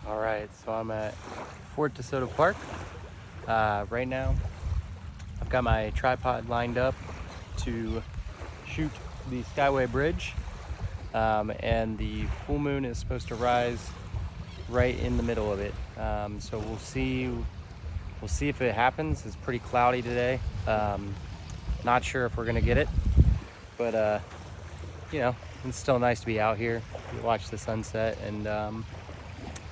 All right, so I'm at Fort DeSoto Park. Right now, I've got my tripod lined up to shoot the Skyway bridge, and the full moon is supposed to rise right in the middle of it. So we'll see if it happens. It's pretty cloudy today. Not sure if we're gonna get it, but you know, it's still nice to be out here, watch the sunset, and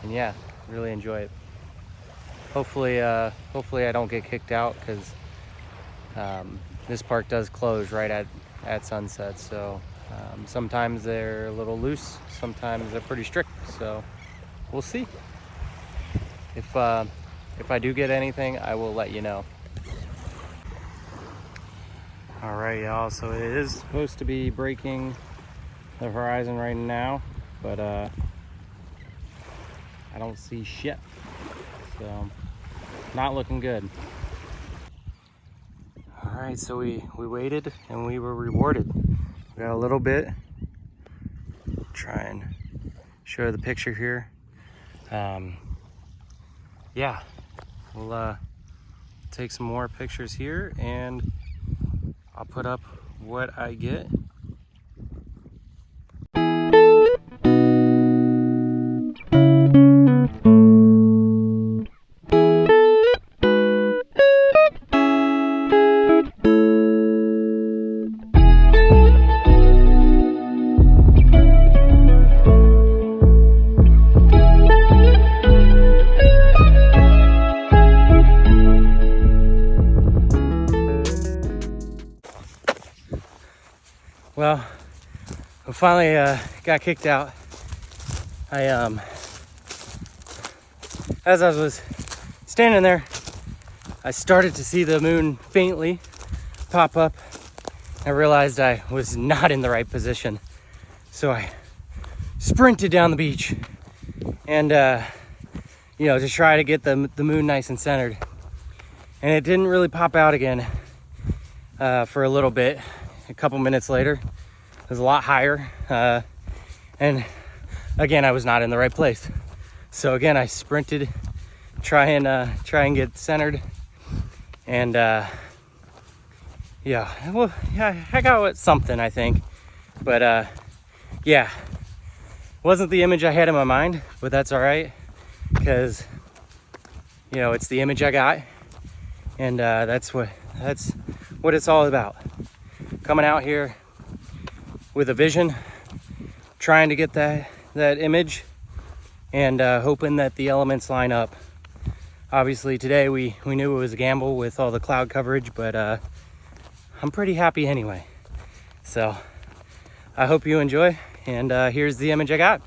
yeah, really enjoy it. Hopefully I don't get kicked out, because this park does close right at sunset. So sometimes they're a little loose, sometimes they're pretty strict. So we'll see. If I do get anything, I will let you know. All right, y'all. So it is supposed to be breaking the horizon right now, but I don't see shit. So not looking good. All right, so we waited and we were rewarded. We got a little bit. Try and show the picture here. Yeah, we'll take some more pictures here, and I'll put up what I get. Well, I finally got kicked out. As I was standing there, I started to see the moon faintly pop up. I realized I was not in the right position. So I sprinted down the beach and, you know, to try to get the moon nice and centered. And it didn't really pop out again for a little bit. A couple minutes later, it was a lot higher, and again I was not in the right place. So again I sprinted, try and get centered, and yeah, well, yeah, I got something, I think, but yeah, wasn't the image I had in my mind, but that's all right, because you know, it's the image I got, and that's what it's all about. Coming out here with a vision, trying to get that image, and hoping that the elements line up. Obviously today we knew it was a gamble with all the cloud coverage, but I'm pretty happy anyway. So I hope you enjoy, and here's the image I got.